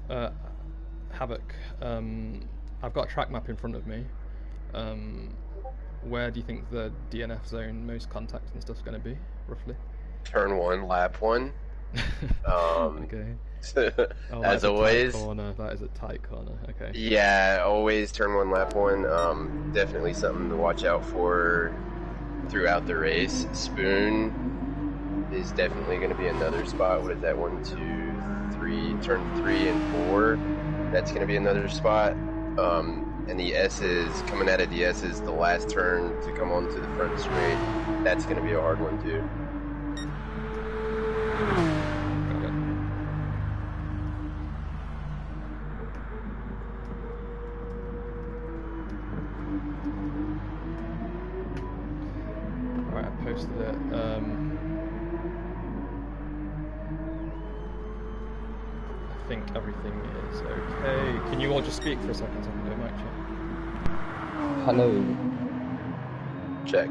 Havoc, I've got a track map in front of me. Where do you think the DNF zone, most contact and stuff's going to be, roughly? Turn 1, lap 1. Okay. Oh, as always. That is a tight corner. Okay. Yeah, always turn 1, lap 1. Definitely something to watch out for throughout the race. Spoon is definitely going to be another spot. What is that? 1, 2, 3. Turn 3 and 4. That's going to be another spot. And the S's, coming out of the S's, the last turn to come onto the front straight, that's going to be a hard one too. Alright, I posted it. I think everything is okay. Can you all just speak for a second so I can do a mic check? Hello. Check.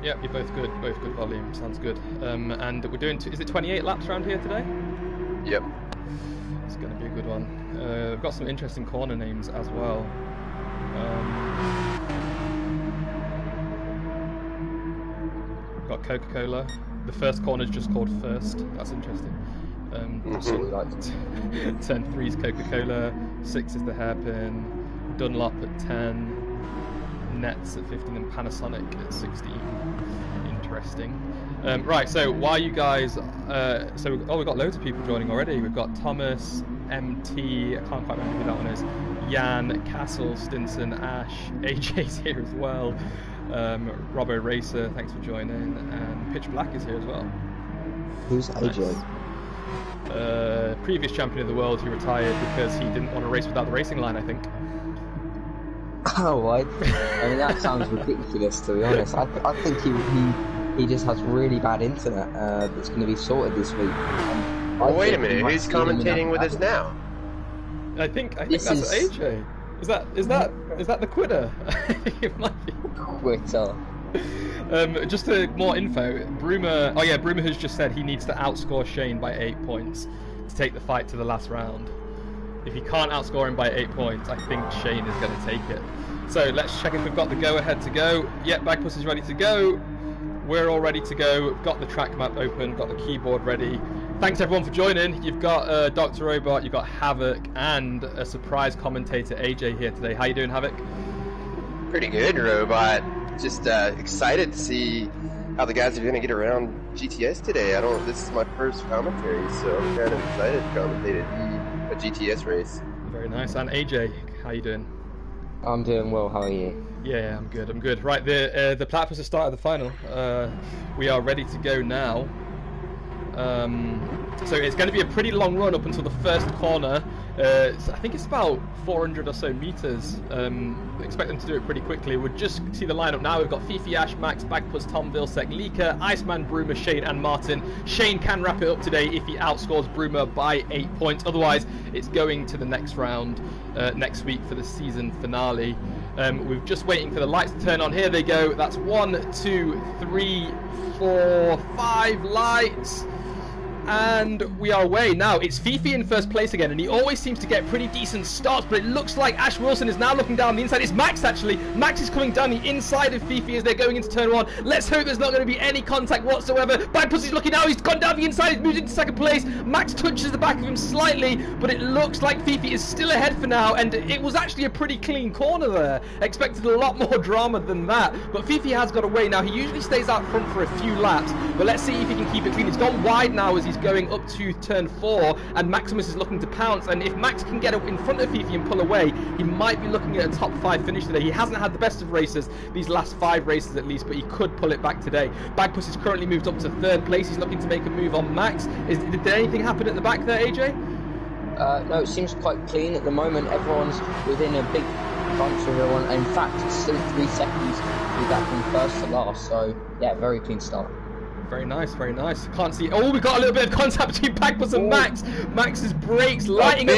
Yep, you're both good volume, sounds good. And we're doing, is it 28 laps around here today? Yep. It's going to be a good one. We've got some interesting corner names as well. We've got Coca-Cola. The first corner is just called First. That's interesting. Turn 3 is Coca-Cola. 6 is the hairpin. Dunlop at 10. Nets at 15 and Panasonic at 16. Interesting. Right, so while you guys... we've got loads of people joining already. We've got Thomas, MT, I can't quite remember who that one is. Jan, Castle, Stinson, Ash, AJ's here as well. Robbo Racer, thanks for joining. And Pitch Black is here as well. Who's AJ? Nice. Previous champion of the world who retired because he didn't want to race without the racing line, I think. Oh, I mean, that sounds ridiculous, to be honest. I think he just has really bad internet that's going to be sorted this week. Oh, wait a minute, who's commentating with us now? I think that's AJ. Is that the quitter? It might be. Quitter. Just more info. Bruma has just said he needs to outscore Shane by 8 points to take the fight to the last round. If he can't outscore him by 8 points, I think Shane is going to take it. So let's check if we've got the go-ahead to go. Yep, Bagpuss is ready to go. We're all ready to go. We've got the track map open, got the keyboard ready. Thanks everyone for joining. You've got Dr. Robot, you've got Havoc, and a surprise commentator, AJ, here today. How you doing, Havoc? Pretty good, Robot. Just excited to see how the guys are going to get around GTS today. This is my first commentary, so I'm kind of excited to commentate a GTS race. Very nice. And AJ, how you doing? I'm doing well, how are you? Yeah, I'm good. Right, the platforms have started the final. We are ready to go now. So it's going to be a pretty long run up until the first corner. I think it's about 400 or so meters. Expect them to do it pretty quickly. We'll just see the lineup now. We've got Fifi, Ash, Max, Bagpuss, Tom, Vilsec, Leaker, Iceman, Bruma, Shane and Martin. Shane can wrap it up today if he outscores Bruma by 8 points. Otherwise, it's going to the next round next week for the season finale. We're just waiting for the lights to turn on. Here they go. That's 1, 2, 3, 4, 5 lights. And we are away. Now, it's Fifi in first place again, and he always seems to get pretty decent starts, but it looks like Ash Wilson is now looking down the inside. It's Max, actually. Max is coming down the inside of Fifi as they're going into turn 1. Let's hope there's not going to be any contact whatsoever. Bagpuss is looking now. He's gone down the inside. He's moved into second place. Max touches the back of him slightly, but it looks like Fifi is still ahead for now, and it was actually a pretty clean corner there. Expected a lot more drama than that, but Fifi has got away. Now, he usually stays out front for a few laps, but let's see if he can keep it clean. It's gone wide now as he's going up to turn 4, and Maximus is looking to pounce, and if Max can get up in front of Fifi and pull away, he might be looking at a top 5 finish today. He hasn't had the best of races these last 5 races at least, but he could pull it back today. Bagpuss is currently moved up to 3rd place. He's looking to make a move on Max. Did anything happen at the back there, AJ? No, it seems quite clean at the moment. Everyone's within a big bunch of everyone. In fact, it's still 3 seconds we got from first to last, so yeah, very clean start. Very nice, very nice. Can't see. Oh, we got a little bit of contact between Bagpuss and Max. Max's brakes lighting up.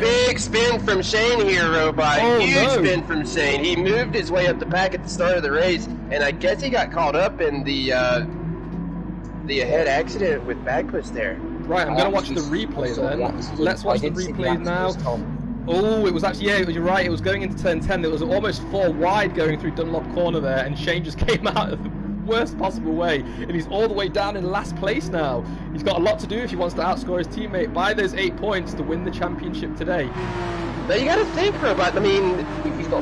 Big spin from Shane here, Robot. Oh, Huge no. spin from Shane. He moved his way up the pack at the start of the race, and I guess he got caught up in the ahead accident with Bagpuss there. Right, I'm going to watch the replay then. Let's watch the replay now. Oh, it was actually, yeah, you're right. It was going into turn 10. It was almost 4 wide going through Dunlop corner there, and Shane just came out of the worst possible way, and he's all the way down in last place now. He's got a lot to do if he wants to outscore his teammate by those 8 points to win the championship today. But you got to think, Robot. I mean,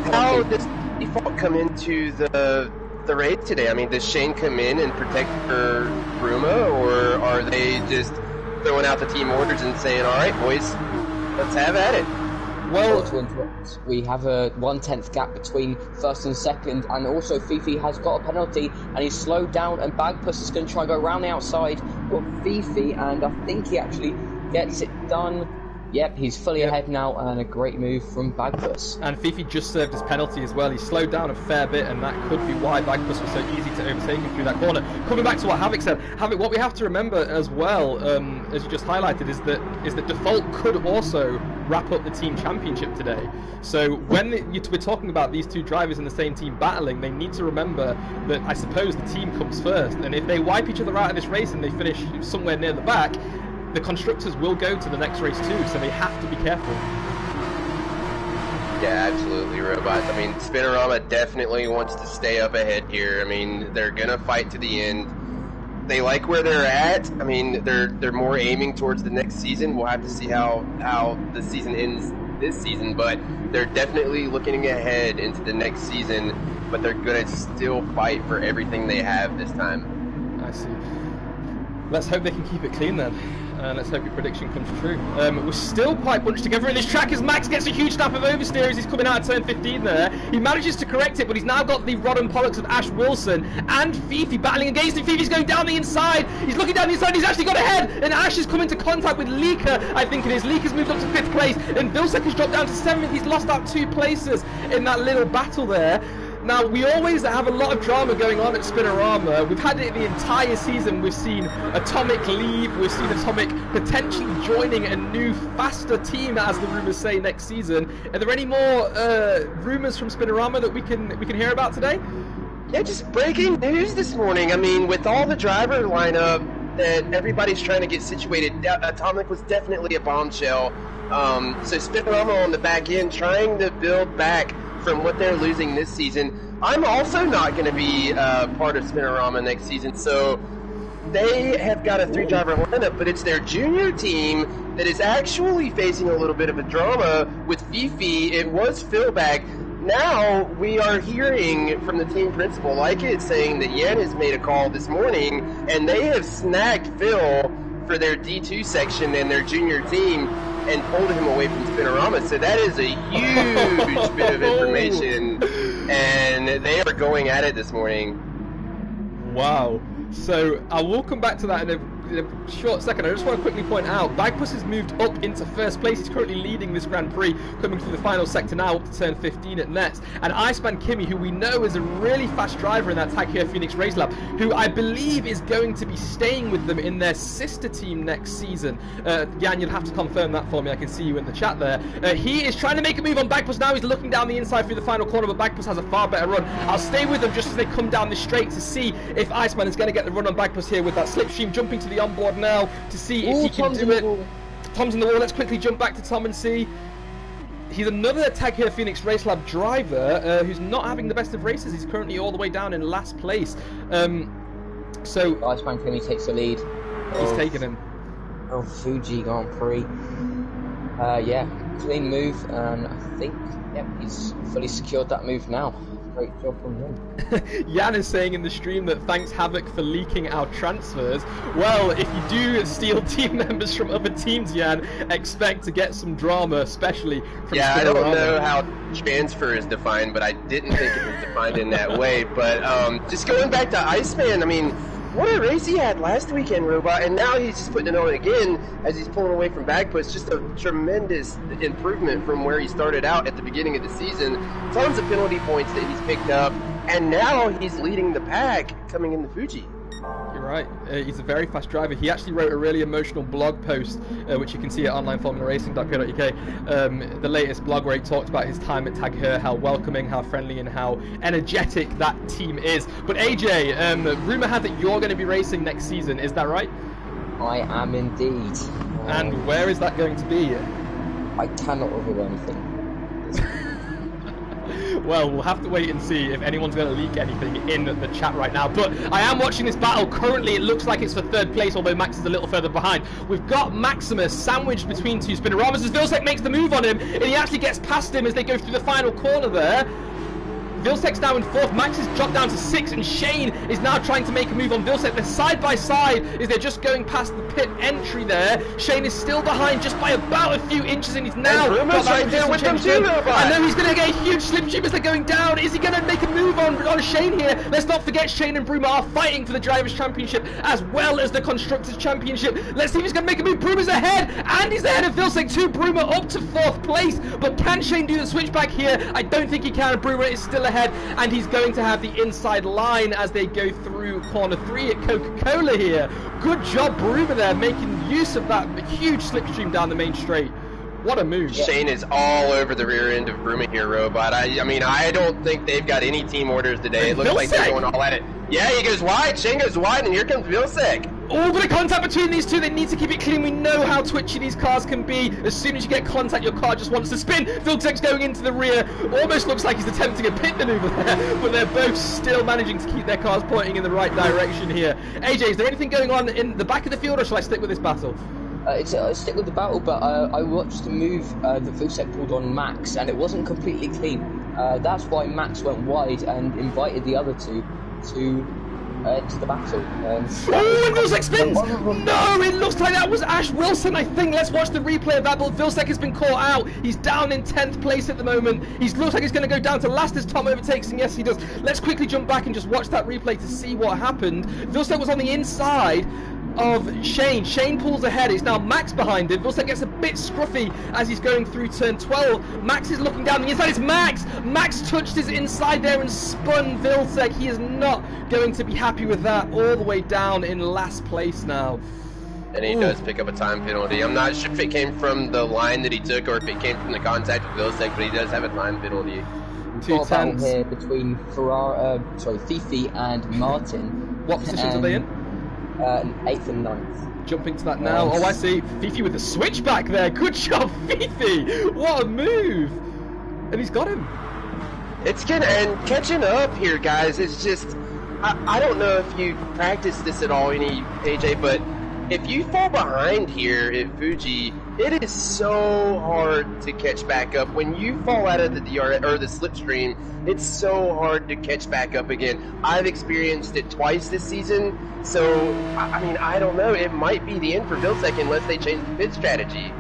how does default come into the race today? I mean, does Shane come in and protect for Bruma, or are they just throwing out the team orders and saying, all right, boys, let's have at it? Well, we have a 1/10 gap between first and second, and also Fifi has got a penalty, and he's slowed down, and Bagpuss is going to try and go around the outside, but Fifi, and I think he actually gets it done. Yep, he's fully ahead now, and a great move from Bagpuss. And Fifi just served his penalty as well. He slowed down a fair bit, and that could be why Bagpuss was so easy to overtake him through that corner. Coming back to what Havoc said, Havoc, what we have to remember as well, as you just highlighted, is that Default could also wrap up the team championship today. So when we're talking about these two drivers in the same team battling, they need to remember that I suppose the team comes first, and if they wipe each other out of this race and they finish somewhere near the back, the constructors will go to the next race too, so they have to be careful. Yeah, absolutely, Robot. I mean, Spinorama definitely wants to stay up ahead here. I mean, they're gonna fight to the end. They like where they're at. I mean, they're more aiming towards the next season. We'll have to see how the season ends this season, but they're definitely looking ahead into the next season, but they're gonna still fight for everything they have this time. I see. Let's hope they can keep it clean then. Let's hope your prediction comes true. We're still quite bunched together in this track as Max gets a huge snap of oversteer as he's coming out of turn 15 there. He manages to correct it, but he's now got the rod and pollux of Ash Wilson and Fifi battling against him. Fifi's going down the inside. He's looking down the inside. He's actually got ahead, and Ash is coming into contact with Leaker, I think it is. Leaker's moved up to 5th place, and Vilsek has dropped down to 7th. He's lost out 2 places in that little battle there. Now, we always have a lot of drama going on at Spinorama. We've had it the entire season. We've seen Atomic leave. We've seen Atomic potentially joining a new, faster team, as the rumours say, next season. Are there any more rumours from Spinorama that we can hear about today? Yeah, just breaking news this morning. I mean, with all the driver lineup that everybody's trying to get situated, Atomic was definitely a bombshell. So Spinorama on the back end trying to build back from what they're losing this season. I'm also not going to be part of Spinorama next season, so they have got a 3-driver lineup, but it's their junior team that is actually facing a little bit of a drama with Fifi. It was Phil back. Now we are hearing from the team principal, like it, saying that Yen has made a call this morning, and they have snagged Phil for their D2 section and their junior team and pulled him away from Spinorama. So that is a huge bit of information, and they are going at it this morning. Wow. So I will come back to that in a short second. I just want to quickly point out, Bagpuss has moved up into 1st place. He's currently leading this Grand Prix, coming through the final sector now up to turn 15 at Nets. And Iceman Kimmy, who we know is a really fast driver in that Tag Heuer Phoenix Race Lab, who I believe is going to be staying with them in their sister team next season. Jan, you'll have to confirm that for me. I can see you in the chat there. He is trying to make a move on Bagpuss now. He's looking down the inside through the final corner, but Bagpuss has a far better run. I'll stay with them just as they come down the straight to see if Iceman is going to get the run on Bagpuss here with that slipstream, jumping to the onboard now to see if he can do it. Tom's in the wall. Let's quickly jump back to Tom and see. He's another Tag Heuer Phoenix Race Lab driver who's not having the best of races. He's currently all the way down in last place. So Iceman Kimmy takes the lead. He's taken him. Oh, Fuji Grand Prix. Yeah, clean move, and I think he's fully secured that move now. Great job from him. Jan is saying in the stream that thanks Havoc for leaking our transfers. Well, if you do steal team members from other teams, Jan, expect to get some drama, especially from Spinorama. I don't know how transfer is defined, but I didn't think it was defined in that way. But just going back to Iceman, I mean, what a race he had last weekend, Robot, and now he's just putting it on again as he's pulling away from Bagpuss. Just a tremendous improvement from where he started out at the beginning of the season. Tons of penalty points that he's picked up, and now he's leading the pack coming into Fuji. You're right. He's a very fast driver. He actually wrote a really emotional blog post, which you can see at onlineformularacing.co.uk. The latest blog where he talked about his time at Tag Heuer, how welcoming, how friendly, and how energetic that team is. But AJ, rumor had that you're going to be racing next season. Is that right? I am indeed. And where is that going to be? I cannot reveal anything. Well, we'll have to wait and see if anyone's going to leak anything in the chat right now. But I am watching this battle. Currently, it looks like it's for third place, although Max is a little further behind. We've got Maximus sandwiched between two Spinoramas as Vilsek makes the move on him, and he actually gets past him as they go through the final corner there. Vilsek's now in fourth, Max has dropped down to 6, and Shane is now trying to make a move on Vilsek. They're side by side as they're just going past the pit entry there. Shane is still behind just by about a few inches, and he's now got that right there with them too, I know he's going to get a huge slipstream as they're going down. Is he going to make a move on Shane here? Let's not forget Shane and Bruma are fighting for the Drivers' Championship as well as the Constructors' Championship. Let's see if he's going to make a move. Bruma's ahead, and he's ahead of Vilsek too. Bruma up to 4th place, but can Shane do the switchback here? I don't think he can. Bruma is still ahead, and he's going to have the inside line as they go through corner 3 at Coca-Cola here. Good job, Bruma there, making use of that huge slipstream down the main straight. What a move. Shane is all over the rear end of Bruma here, Robot. I mean, I don't think they've got any team orders today. It looks like they're going all at it. Yeah, he goes wide, Shane goes wide, and here comes Vilsek. All the contact between these two, they need to keep it clean. We know how twitchy these cars can be. As soon as you get contact, your car just wants to spin. Vilsek's going into the rear. Almost looks like he's attempting a pit maneuver there, but they're both still managing to keep their cars pointing in the right direction here. AJ, is there anything going on in the back of the field, or shall I stick with this battle? Stick with the battle, but I watched the move that Vilsek pulled on Max, and it wasn't completely clean. That's why Max went wide and invited the other two to the battle. Oh, and Vilsek spins! No, it looks like that was Ash Wilson, I think. Let's watch the replay of that, but Vilsek has been caught out. He's down in 10th place at the moment. He looks like he's going to go down to last as Tom overtakes him. Yes, he does. Let's quickly jump back and just watch that replay to see what happened. Vilsek was on the inside of Shane. Shane pulls ahead. It's now Max behind him. Vilsek gets a bit scruffy as he's going through turn 12. Max is looking down the inside. It's Max! Max touched his inside there and spun Vilsek. He is not going to be happy with that. All the way down in last place now. And he does pick up a time penalty. I'm not sure if it came from the line that he took or if it came from the contact with Vilsek, but he does have a time penalty. Two tenths here between Fifi and Martin. What positions are they in? 8th and 9th. Jumping to that now. Oh, I see. Fifi with the switchback there. Good job, Fifi. What a move. And he's got him. It's good. And catching up here, guys, is just... I don't know if you practice this at all, AJ, but if you fall behind here at Fuji, it is so hard to catch back up. When you fall out of the DRS or the slipstream, it's so hard to catch back up again. I've experienced it twice this season, so I mean, I don't know. It might be the end for Vilsek unless they change the pit strategy.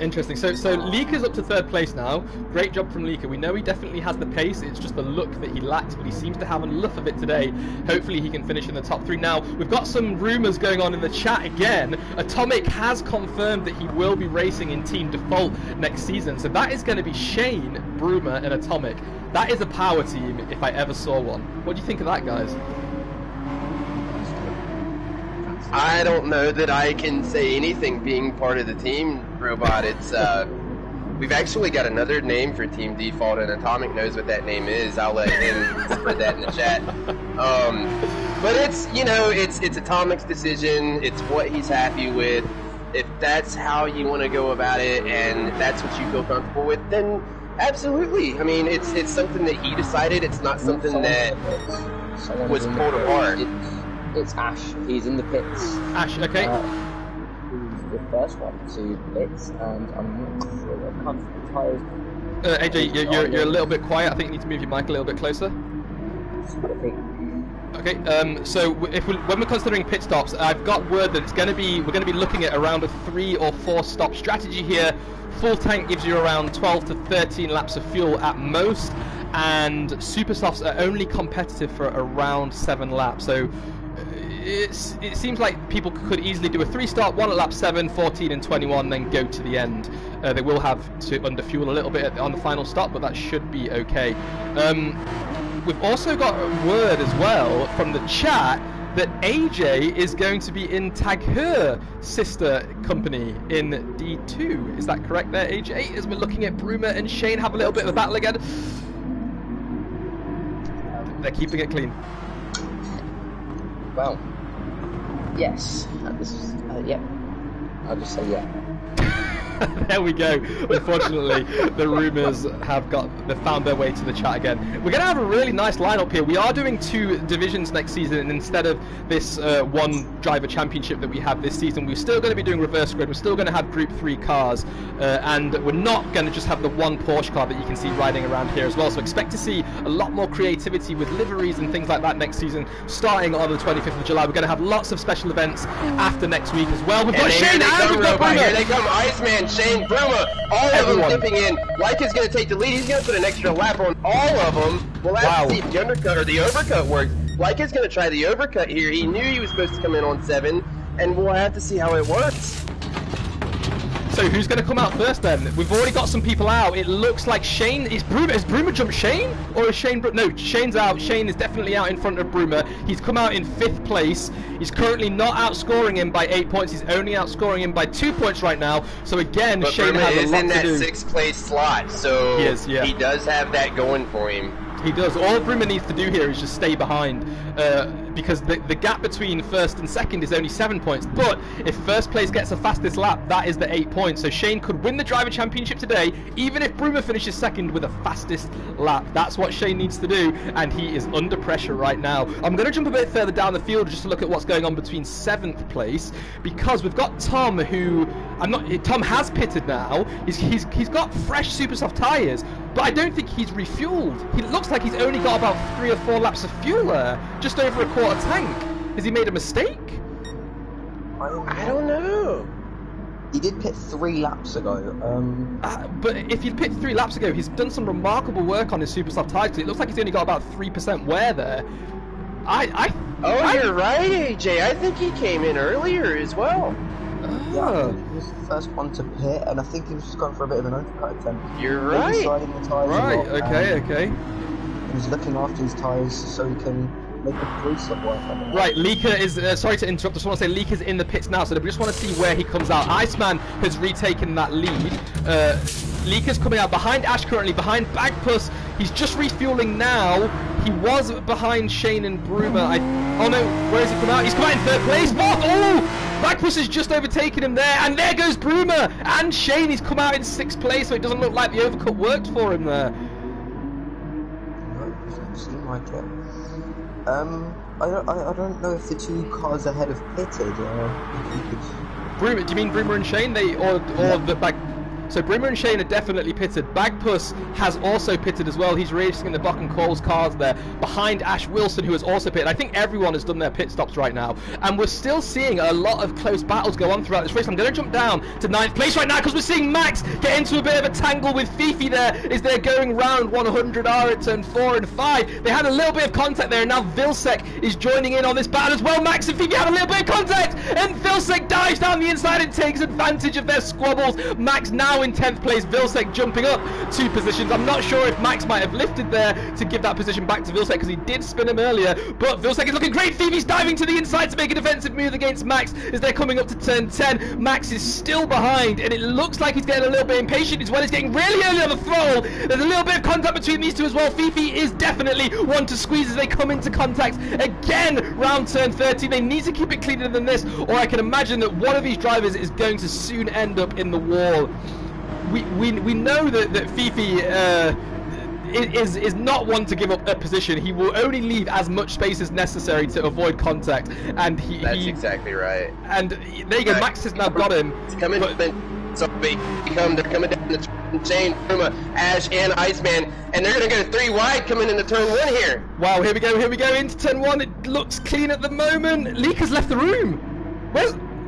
Interesting. So Leaker's up to 3rd place now. Great job from Leaker. We know he definitely has the pace. It's just the look that he lacks, but he seems to have enough of it today. Hopefully he can finish in the top 3. Now, we've got some rumours going on in the chat again. Atomic has confirmed that he will be racing in Team Default next season. So that is going to be Shane, Bruma, and Atomic. That is a power team if I ever saw one. What do you think of that, guys? I don't know that I can say anything being part of the team, Robot. It's we've actually got another name for Team Default, and Atomic knows what that name is. I'll let him spread that in the chat. But it's, you know, it's Atomic's decision. It's what he's happy with. If that's how you want to go about it, and that's what you feel comfortable with, then absolutely. I mean, it's something that he decided. It's not something that was pulled apart. It's Ash. He's in the pits. Ash, okay. He's the first one to pits, and I'm not sure what comes from the tyres. AJ, you're a little bit quiet. I think you need to move your mic a little bit closer. Okay. So when we're considering pit stops, I've got word that we're going to be looking at around a 3 or 4 stop strategy here. Full tank gives you around 12 to 13 laps of fuel at most, and super softs are only competitive for around 7 laps. So it seems like people could easily do a 3-stop, 1 at lap 7, 14 and 21, then go to the end. They will have to underfuel a little bit on the final stop, but that should be okay. we've also got word as well from the chat that AJ is going to be in Tag Her sister company in D2. Is that correct there, AJ? As we're looking at Bruma and Shane have a little bit of a battle again. They're keeping it clean. Well, yes. This is, yeah. I'll just say yeah. There we go. Unfortunately, the rumours have found their way to the chat again. We're going to have a really nice lineup here. We are doing 2 divisions next season, and instead of this one driver championship that we have this season, we're still going to be doing reverse grid. We're still going to have Group 3 cars, and we're not going to just have the one Porsche car that you can see riding around here as well. So expect to see a lot more creativity with liveries and things like that next season, starting on the 25th of July. We're going to have lots of special events after next week as well. We've got Shane and we've got Bruma. Here they come, Iceman, Shane, Bruma, all of them dipping in. Leica's going to take the lead. He's going to put an extra lap on all of them. We'll have to see if the undercut or the overcut works. Leica's going to try the overcut here. He knew he was supposed to come in on 7, and we'll have to see how it works. So who's going to come out first then? We've already got some people out. It looks like Shane. Is Bruma jumped Shane? Or is Shane... No, Shane's out. Shane is definitely out in front of Bruma. He's come out in 5th place. He's currently not outscoring him by 8 points. He's only outscoring him by 2 points right now. So again, but Shane Bruma has a lot to do. in that 6th place slot, so he does have that going for him. He does. All Bruma needs to do here is just stay behind, because the gap between 1st and 2nd is only 7 points. But if 1st place gets the fastest lap, that is the 8 points. So Shane could win the driver championship today, even if Bruma finishes 2nd with the fastest lap. That's what Shane needs to do, and he is under pressure right now. I'm going to jump a bit further down the field just to look at what's going on between 7th place, because we've got Tom, who Tom has pitted now. He's got fresh super soft tyres, but I don't think he's refueled. He looks like he's only got about 3 or 4 laps of fuel there, just over a quarter tank. Has he made a mistake? I don't know. He did pit 3 laps ago. But if he'd pit 3 laps ago, he's done some remarkable work on his super soft tyres. It looks like he's only got about 3% wear there. You're right, AJ. I think he came in earlier as well. Yeah, he was the first one to pit, and I think he was just going for a bit of an undercut attempt. You're right. Sliding the tyres right, a lot, okay. He's looking after his tyres so he can make the pre-stop work. Right, Leica is, sorry to interrupt, I just want to say Leica's in the pits now, so we just want to see where he comes out. Iceman has retaken that lead. Leica's coming out behind Ash currently, behind Bagpuss. He's just refueling now. He was behind Shane and Bruma. Oh no, where has he come out? He's come out in 3rd place. What? Oh! Bagpuss has just overtaken him there, and there goes Bruma! And Shane, he's come out in 6th place, so it doesn't look like the overcut worked for him there. No, it doesn't seem like it. I don't know if the 2 cars ahead have pitted. Bruma, do you mean Bruma and Shane? The Bag? So Bruma and Shane are definitely pitted. Bagpuss has also pitted as well. He's racing in the Buck and Coles cars there, behind Ash Wilson, who has also pitted. I think everyone has done their pit stops right now, and we're still seeing a lot of close battles go on throughout this race. I'm going to jump down to 9th place right now, because we're seeing Max get into a bit of a tangle with Fifi there, as they're going round 100R at turn 4 and 5. They had a little bit of contact there, and now Vilsec is joining in on this battle as well. Max and Fifi have a little bit of contact, and Vilsec dives down the inside and takes advantage of their squabbles. Max now in 10th place, Vilsec jumping up 2 positions. I'm not sure if Max might have lifted there to give that position back to Vilsec, because he did spin him earlier, but Vilsec is looking great. Fifi's diving to the inside to make a defensive move against Max as they're coming up to turn 10. Max is still behind, and it looks like he's getting a little bit impatient as well. He's getting really early on the throttle. There's a little bit of contact between these 2 as well. Fifi is definitely one to squeeze as they come into contact again round turn 13. They need to keep it cleaner than this, or I can imagine that one of these drivers is going to soon end up in the wall. We know that Fifi is not one to give up a position. He will only leave as much space as necessary to avoid contact, and that's exactly right. And there you go, Max has now got him. It's coming, so they're coming down the Shane, Bruma, Ash, and Iceman, and they're going to go 3 wide coming into turn 1 here. Wow, here we go into turn 1. It looks clean at the moment. Leica's left the room.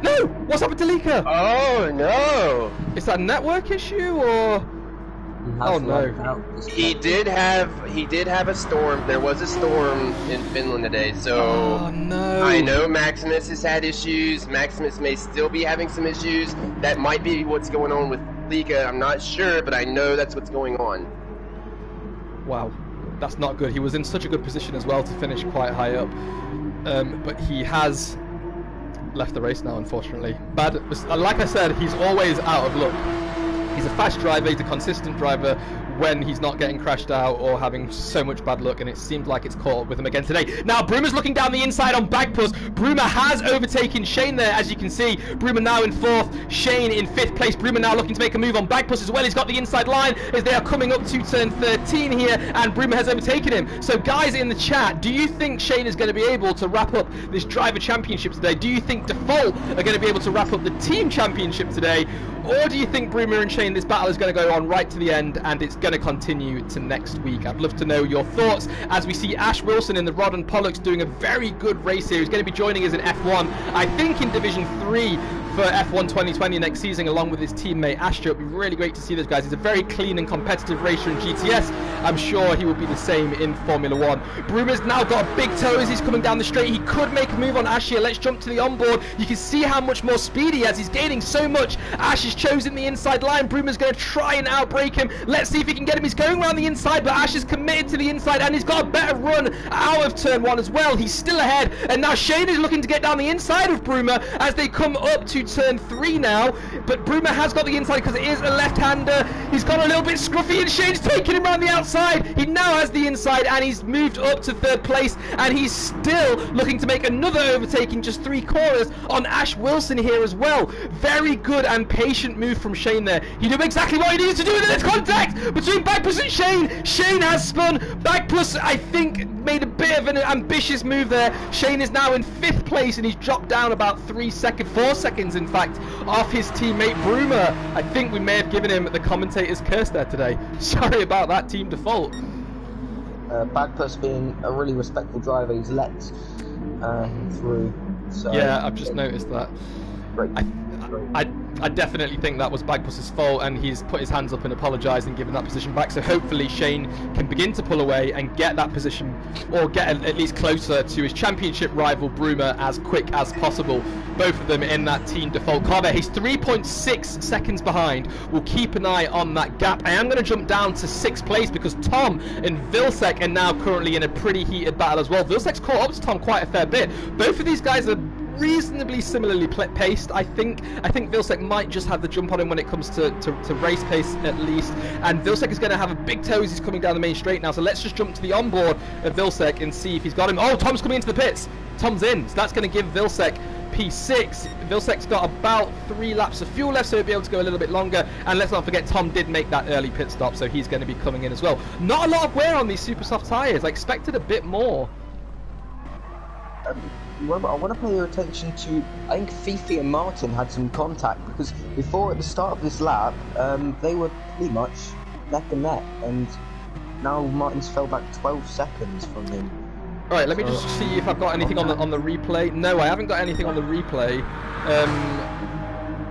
No! What's happened to Leica? Oh no! Is that a network issue or? Oh no! He did have a storm. There was a storm in Finland today, so oh no! I know Maximus has had issues. Maximus may still be having some issues. That might be what's going on with Leica. I'm not sure, but I know that's what's going on. Wow. That's not good. He was in such a good position as well to finish quite high up, but he has left the race now, unfortunately. Bad. Like I said, he's always out of luck. He's a fast driver, he's a consistent driver when he's not getting crashed out or having so much bad luck, and it seems like it's caught up with him again today. Now Bruma's looking down the inside on Bagpuss. Bruma has overtaken Shane there, as you can see. Bruma now in 4th, Shane in 5th place. Bruma now looking to make a move on Bagpuss as well. He's got the inside line as they are coming up to turn 13 here, and Bruma has overtaken him. So guys in the chat, do you think Shane is going to be able to wrap up this driver championship today? Do you think Default are going to be able to wrap up the team championship today? Or do you think Bruma and Shane, this battle is going to go on right to the end and it's going to continue to next week? I'd love to know your thoughts as we see Ash Wilson in the Rod and Pollux doing a very good race here. He's going to be joining us in F1, I think in Division 3 for F1 2020 next season, along with his teammate Astro. It'd be really great to see those guys. He's a very clean and competitive racer in GTS. I'm sure he will be the same in Formula 1. Bruma's now got a big toe as he's coming down the straight. He could make a move on Ash here. Let's jump to the onboard. You can see how much more speed he has. He's gaining so much. Ash has chosen the inside line. Bruma's going to try and outbrake him. Let's see if he can get him. He's going around the inside, but Ash is committed to the inside, and he's got a better run out of turn 1 as well. He's still ahead, and now Shane is looking to get down the inside of Bruma as they come up to turn 3 now, but Bruma has got the inside because it is a left-hander. He's got a little bit scruffy, and Shane's taking him around the outside. He now has the inside, and he's moved up to 3rd place, and he's still looking to make another overtaking, just 3 corners on Ash Wilson here as well. Very good and patient move from Shane there. He knew exactly what he needed to do, and there's contact between Bagpuss and Shane. Shane has spun. Bagpuss, I think, made a bit of an ambitious move there. Shane is now in 5th place, and he's dropped down about 4 seconds in fact, off his teammate Bruma. I think we may have given him the commentator's curse there today. Sorry about that, Team Default. Bagpuss being a really respectful driver, he's let him through. So yeah, I've just noticed that. Great. I definitely think that was Bagpuss's fault, and he's put his hands up and apologised and given that position back. So hopefully Shane can begin to pull away and get that position, or get at least closer to his championship rival Bruma as quick as possible. Both of them in that Team Default car there. He's 3.6 seconds behind. We'll keep an eye on that gap. I am going to jump down to 6th place because Tom and Vilsek are now currently in a pretty heated battle as well. Vilsek's caught up to Tom quite a fair bit. Both of these guys are reasonably similarly paced. I think Vilsek might just have the jump on him when it comes to race pace at least, and Vilsek is going to have a big toe as he's coming down the main straight now. So let's just jump to the onboard of Vilsek and see if he's got him. Oh, Tom's coming into the pits. Tom's in, so that's going to give Vilsek P6. Vilsek's got about 3 laps of fuel left, so he'll be able to go a little bit longer. And let's not forget, Tom did make that early pit stop, so he's going to be coming in as well. Not a lot of wear on these super soft tyres. I expected a bit more. I want to pay your attention to, I think Fifi and Martin had some contact, because before at the start of this lap, they were pretty much neck and neck, and now Martin's fell back 12 seconds from him. Alright, let me just see if I've got anything on the replay. No, I haven't got anything on the replay,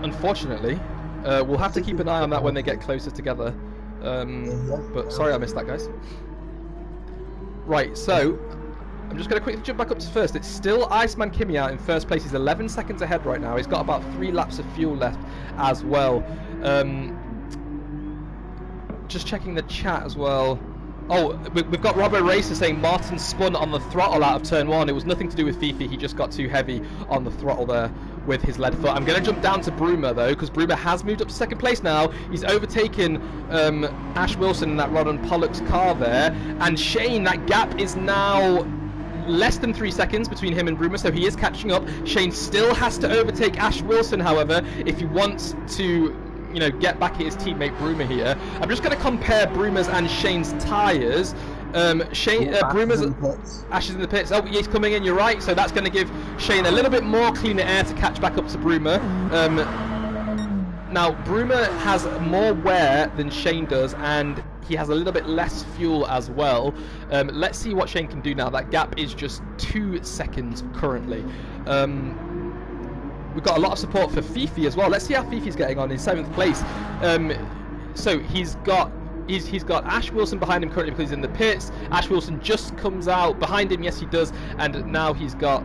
unfortunately. We'll have to keep an eye on that when they get closer together. But sorry I missed that, guys. Right, so I'm just going to quickly jump back up to first. It's still Iceman Kimi out in first place. He's 11 seconds ahead right now. He's got about 3 laps of fuel left as well. Just checking the chat as well. Oh, we've got Robbo Racer saying Martin spun on the throttle out of turn 1. It was nothing to do with Fifi. He just got too heavy on the throttle there with his lead foot. I'm going to jump down to Bruma though, because Bruma has moved up to 2nd place now. He's overtaken Ash Wilson in that Rod and Pollux car there. And Shane, that gap is now less than 3 seconds between him and Bruma, so he is catching up. Shane still has to overtake Ash Wilson, however, if he wants to, you know, get back at his teammate Bruma here. I'm just going to compare Bruma's and Shane's tyres. Bruma's Ash is in the pits. Oh, he's coming in, you're right. So that's going to give Shane a little bit more cleaner air to catch back up to Bruma. Now, Bruma has more wear than Shane does, and he has a little bit less fuel as well. Let's see what Shane can do now. That gap is just 2 seconds currently. We've got a lot of support for Fifi as well. Let's see how Fifi's getting on in 7th place. So he's got he's got Ash Wilson behind him currently because he's in the pits. Ash Wilson just comes out behind him, yes he does, and now he's got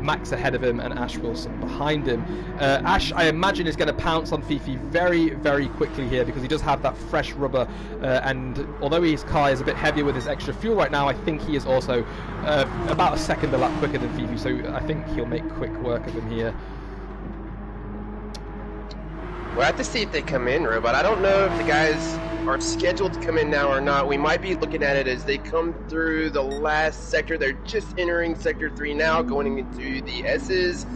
Max ahead of him and Ash Wilson behind him. Ash, I imagine, is going to pounce on Fifi very, very quickly here because he does have that fresh rubber, and although his car is a bit heavier with his extra fuel right now, I think he is also about a second a lap quicker than Fifi, so I think he'll make quick work of him here. We'll have to see if they come in, Robot. I don't know if the guys are scheduled to come in now or not. We might be looking at it as they come through the last sector. They're just entering Sector 3 now, going into the S's.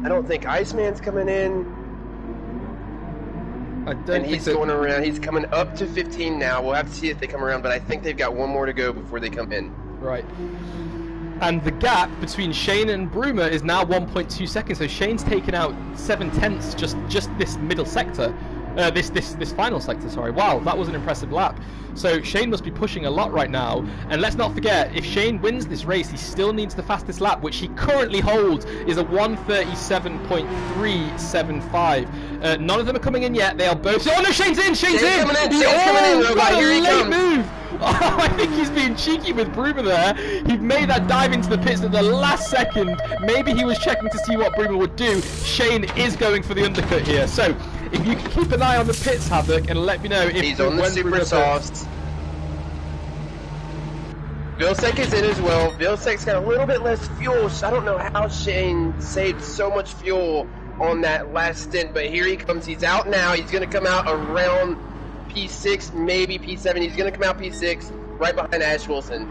I don't think Iceman's coming in. And he's going around. He's coming up to 15 now. We'll have to see if they come around, but I think they've got one more to go before they come in. Right. And the gap between Shane and Bruma is now 1.2 seconds. So Shane's taken out 7/10 just this middle sector, this final sector. Sorry. Wow, that was an impressive lap. So Shane must be pushing a lot right now. And let's not forget, if Shane wins this race, he still needs the fastest lap, which he currently holds is a 1:37.375. None of them are coming in yet. They are both. Oh no, Shane's in! Shane's in! Coming in! Shane's coming in, Robot. Here he comes. Move. Oh, I think he's being cheeky with Bruma there. He made that dive into the pits at the last second. Maybe he was checking to see what Bruma would do. Shane is going for the undercut here. So, if you can keep an eye on the pits, Havoc, and let me know if he's on the super soft. Vilsek is in as well. Vilsek's got a little bit less fuel. So I don't know how Shane saved so much fuel on that last stint, but here he comes. He's out now. He's going to come out around P6, maybe P7. He's going to come out P6, right behind Ash Wilson.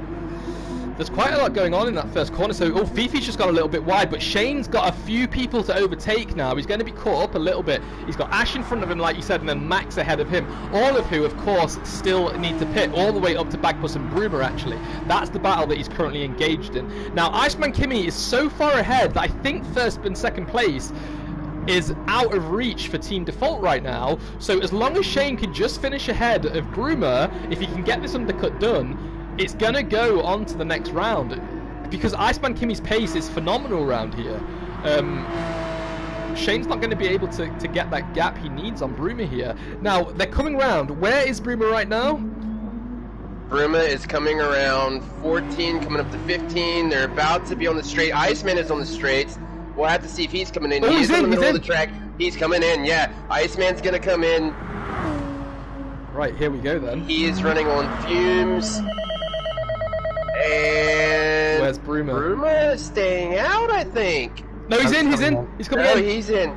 There's quite a lot going on in that first corner. So, Fifi's just got a little bit wide, but Shane's got a few people to overtake now. He's going to be caught up a little bit. He's got Ash in front of him, like you said, and then Max ahead of him. All of who, of course, still need to pit, all the way up to Bagpuss and Bruma, actually. That's the battle that he's currently engaged in. Now, Iceman Kimmy is so far ahead that I think first and second place is out of reach for Team Default right now. So as long as Shane can just finish ahead of Bruma, if he can get this undercut done, it's going to go on to the next round. Because Iceman Kimmy's pace is phenomenal around here. Shane's not going to be able to get that gap he needs on Bruma here. Now, they're coming round. Where is Bruma right now? Bruma is coming around 14, coming up to 15. They're about to be on the straight. Iceman is on the straights. We'll have to see if he's coming in. Oh, he's in the middle in. of the track. He's coming in, yeah. Iceman's going to come in. Right, here we go then. He is running on fumes. And where's Bruma? Bruma is staying out, I think. No, he's in. He's coming in. He's in.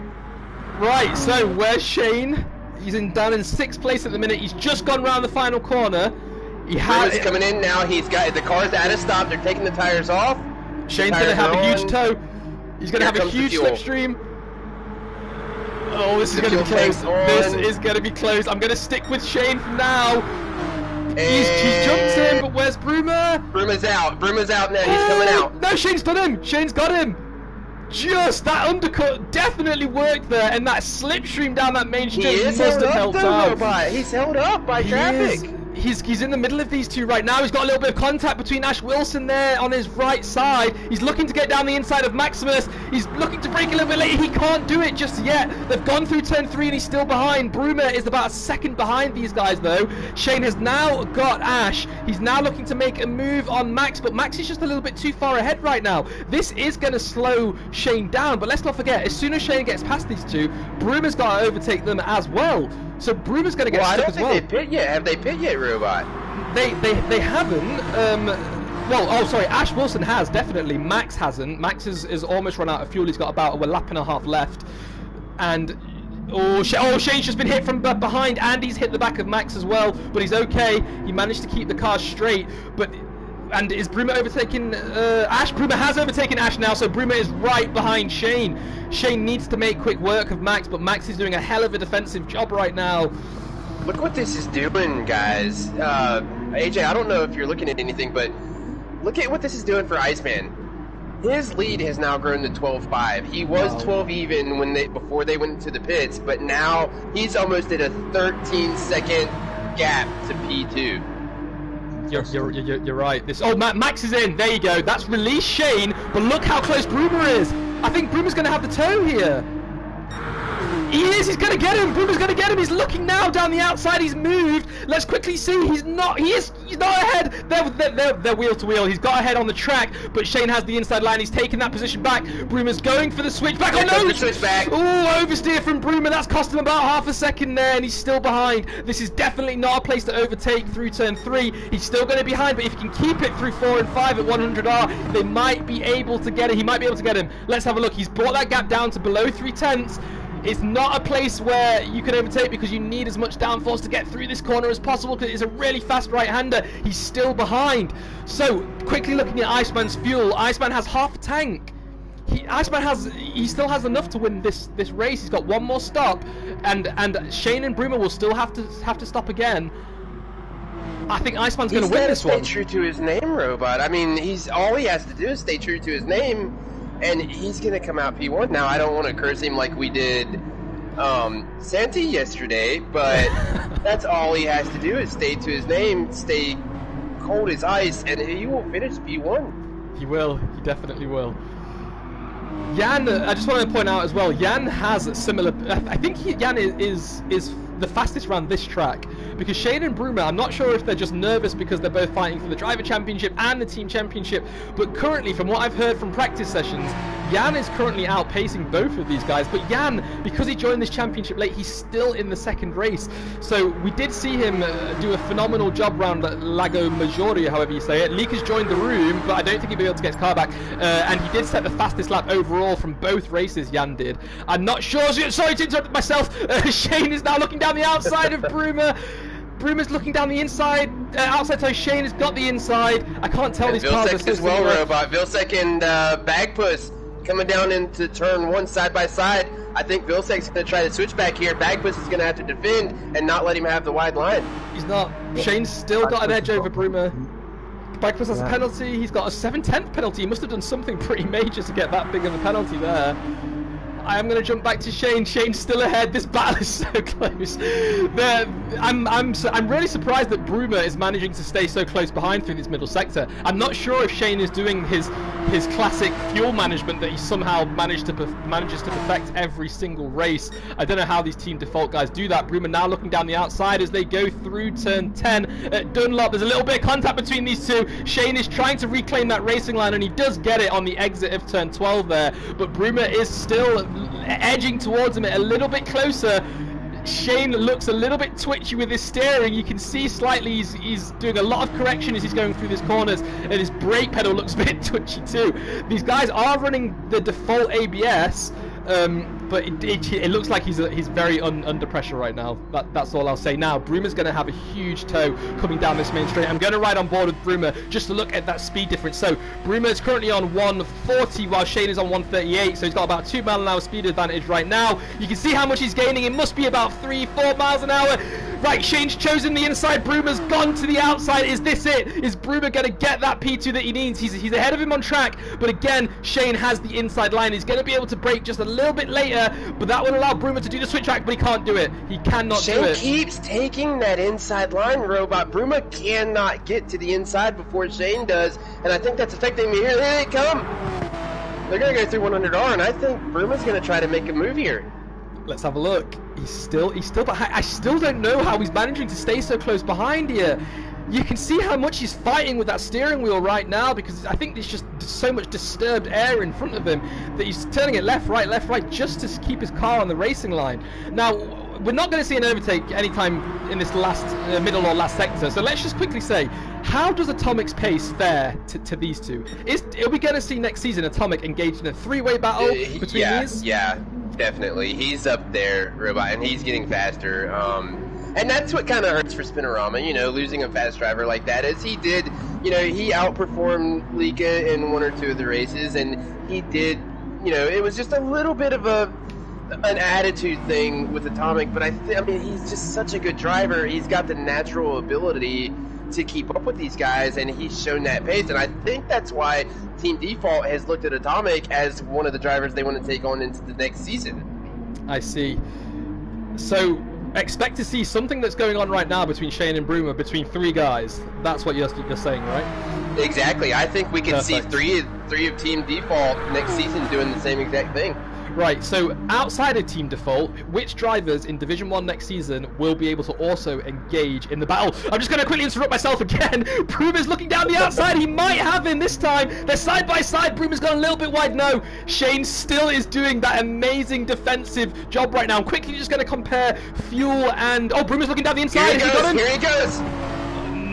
Right, so where's Shane? He's down in 6th place at the minute. He's just gone round the final corner. Bruma's coming in now. He's got the car's at a stop. They're taking the tires off. Shane's going to have a huge tow. He's going to have a huge slipstream. Oh, this is going to be close. This is going to be close. I'm going to stick with Shane for now. He's jumped in, but where's Bruma? Bruma's out. Bruma's out now. He's coming out. No, Shane's done him. Shane's got him. Just that undercut definitely worked there, and that slipstream down that main straight must have held out. He's held up by traffic. He's in the middle of these two right now. He's got a little bit of contact between Ash Wilson there on his right side. He's looking to get down the inside of Maximus. He's looking to break a little bit later. He can't do it just yet. They've gone through turn 3 and he's still behind. Bruma is about a second behind these guys though. Shane has now got Ash. He's now looking to make a move on Max, but Max is just a little bit too far ahead right now. This is going to slow Shane down, but let's not forget, as soon as Shane gets past these two, Bruma's got to overtake them as well. So Bruma's going to get stuck as well. I don't think they pit yet. Have they pit yet, Robot? They haven't. Ash Wilson has, definitely. Max hasn't. Max is almost run out of fuel. He's got about a lap and a half left. And Shane's just been hit from behind, and he's hit the back of Max as well, but he's okay. He managed to keep the car straight. And is Bruma overtaking Ash? Bruma has overtaken Ash now, so Bruma is right behind Shane. Shane needs to make quick work of Max, but Max is doing a hell of a defensive job right now. Look what this is doing, guys. AJ, I don't know if you're looking at anything, but look at what this is doing for Iceman. His lead has now grown to 12.5. He was 12 even before they went into the pits, but now he's almost at a 13-second gap to P2. You're right. Max is in. There you go. That's released Shane, but look how close Bruma is. I think Bruma's going to have the tow here. He is. He's going to get him. Bruma's going to get him. He's looking now down the outside. He's moved. Let's quickly see. He's not ahead. They're wheel to wheel. He's got ahead on the track, but Shane has the inside line. He's taking that position back. Bruma's going for the switch back. Oh no! The switch back. Oh, oversteer from Bruma. That's cost him about half a second there, and he's still behind. This is definitely not a place to overtake through turn 3. He's still going to be behind, but if he can keep it through 4 and 5 at 100R, they might be able to get it. He might be able to get him. Let's have a look. He's brought that gap down to below 3/10. It's not a place where you can overtake because you need as much downforce to get through this corner as possible because it's a really fast right-hander. He's still behind. So, quickly looking at Iceman's fuel, Iceman has half a tank. He still has enough to win this race. He's got one more stop, and Shane and Bruma will still have to stop again. I think Iceman's going to win this one. He's got to stay true to his name, Robot. I mean, all he has to do is stay true to his name, and he's going to come out P1. Now, I don't want to curse him like we did Santi yesterday, but that's all he has to do is stay to his name, stay cold as ice, and he will finish P1. He will. He definitely will. Jan, I just want to point out as well, Jan has similar... I think Jan is the fastest around this track, because Shane and Bruma, I'm not sure if they're just nervous because they're both fighting for the driver championship and the team championship, but currently, from what I've heard from practice sessions, Jan is currently outpacing both of these guys, but Jan, because he joined this championship late, he's still in the second race. So we did see him do a phenomenal job around Lago Maggiore, however you say it. Leak has joined the room, but I don't think he'll be able to get his car back, and he did set the fastest lap overall from both races, Jan did. I'm not sure, sorry to interrupt myself, Shane is now looking down the outside of Bruma. Bruma's looking down the inside, outside, so Shane has got the inside. I can't tell these cars are so as well, Robot. Vilsec and Bagpuss coming down into turn 1 side by side. I think Vilsec's going to try to switch back here. Bagpuss is going to have to defend and not let him have the wide line. He's not. Shane's still got an edge over Bruma. Bagpuss has a penalty. He's got a 7/10 penalty. He must have done something pretty major to get that big of a penalty there. I am going to jump back to Shane. Shane's still ahead. This battle is so close. I'm really surprised that Bruma is managing to stay so close behind through this middle sector. I'm not sure if Shane is doing his classic fuel management that he somehow manages to perfect every single race. I don't know how these team default guys do that. Bruma now looking down the outside as they go through turn 10 at Dunlop. There's a little bit of contact between these two. Shane is trying to reclaim that racing line, and he does get it on the exit of turn 12 there. But Bruma is still edging towards him a little bit closer. Shane looks a little bit twitchy with his steering. You can see slightly he's doing a lot of correction as he's going through these corners, and his brake pedal looks a bit twitchy too. These guys are running the default ABS, but it looks like he's very under pressure right now. That's all I'll say. Now Bruma's going to have a huge tow coming down this main straight. I'm going to ride on board with Bruma just to look at that speed difference. So Bruma is currently on 140 while Shane is on 138, so he's got about 2 mile an hour speed advantage right now. You can see how much he's gaining. It must be about 3-4 miles an hour. Right, Shane's chosen the inside. Bruma's gone to the outside. Is this it? Is Bruma going to get that P2 that he needs? He's ahead of him on track, but again, Shane has the inside line. He's going to be able to brake just a little bit later, but that will allow Bruma to do the switch track, but he can't do it. He cannot do it. Shane keeps taking that inside line, Robot. Bruma cannot get to the inside before Shane does, and I think that's affecting me here. Here they come. They're going to go through 100R, and I think Bruma's going to try to make a move here. Let's have a look. He's still behind. I still don't know how he's managing to stay so close behind here. You can see how much he's fighting with that steering wheel right now, because I think there's just so much disturbed air in front of him that he's turning it left, right, just to keep his car on the racing line. Now, we're not going to see an overtake anytime in this last middle or last sector, so let's just quickly say, how does Atomic's pace fare to these two? Are we going to see next season Atomic engaged in a three-way battle between these? Yeah, definitely. He's up there, Robot, and he's getting faster. And that's what kind of hurts for Spinorama, you know, losing a fast driver like that, as he did, you know, he outperformed Lika in 1 or 2 of the races, and he did, you know, it was just a little bit of an attitude thing with Atomic, but I mean, he's just such a good driver. He's got the natural ability to keep up with these guys, and he's shown that pace, and I think that's why Team Default has looked at Atomic as one of the drivers they want to take on into the next season. I see. So expect to see something that's going on right now between Shane and Bruma, between 3 guys. That's what you're saying, right? Exactly. I think we can see three of Team Default next season doing the same exact thing. Right, so outside of team default, which drivers in Division 1 next season will be able to also engage in the battle? I'm just going to quickly interrupt myself again. Broom is looking down the outside. He might have him this time. They're side by side. Broom has gone a little bit wide. No, Shane still is doing that amazing defensive job right now. I'm quickly just going to compare fuel and... Oh, Broom is looking down the inside. Here he goes.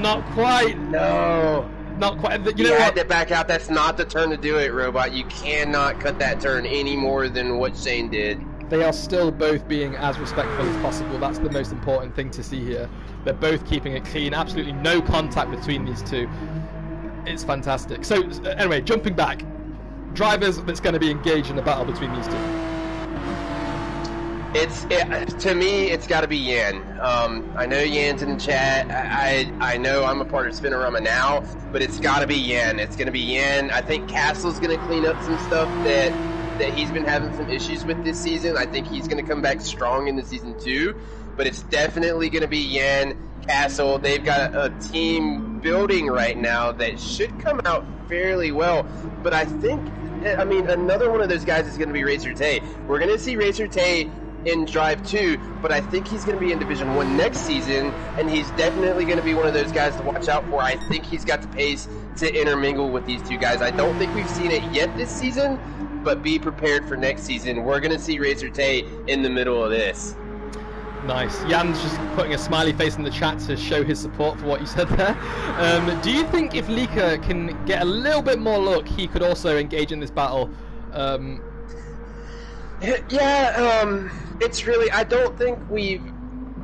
Not quite. No. Not quite. You know had to back out. That's not the turn to do it, Robot. You cannot cut that turn any more than what Shane did. They are still both being as respectful as possible. That's the most important thing to see here. They're both keeping it clean. Absolutely no contact between these two. It's fantastic. So anyway, jumping back, drivers that's going to be engaged in the battle between these two. To me, it's got to be Yan. I know Yan's in the chat. I know I'm a part of Spinorama now, but it's got to be Yan. It's going to be Yan. I think Castle's going to clean up some stuff that he's been having some issues with this season. I think he's going to come back strong in the season 2, but it's definitely going to be Yan, Castle. They've got a team building right now that should come out fairly well, but I think, another one of those guys is going to be Racer Tay. We're going to see Racer Tay in Drive 2, but I think he's going to be in Division 1 next season, and he's definitely going to be one of those guys to watch out for. I think he's got the pace to intermingle with these two guys. I don't think we've seen it yet this season, but be prepared for next season. We're going to see Racer Tay in the middle of this. Nice. Jan's just putting a smiley face in the chat to show his support for what you said there. Do you think if Lika can get a little bit more luck, he could also engage in this battle? It's really, I don't think we've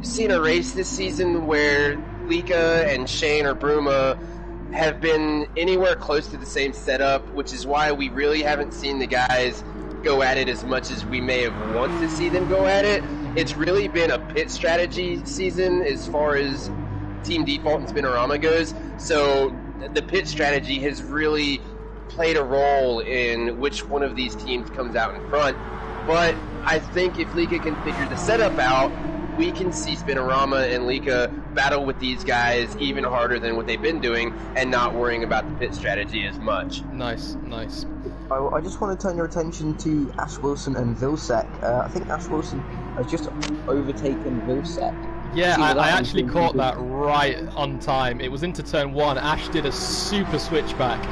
seen a race this season where Lika and Shane or Bruma have been anywhere close to the same setup, which is why we really haven't seen the guys go at it as much as we may have wanted to see them go at it. It's really been a pit strategy season as far as Team Default and Spinorama goes, so the pit strategy has really played a role in which one of these teams comes out in front. But I think if Lika can figure the setup out, we can see Spinorama and Lika battle with these guys even harder than what they've been doing and not worrying about the pit strategy as much. Nice. I just want to turn your attention to Ash Wilson and Vilsec. I think Ash Wilson has just overtaken Vilsec. Yeah, I actually caught that right on time. It was into turn 1. Ash did a super switchback.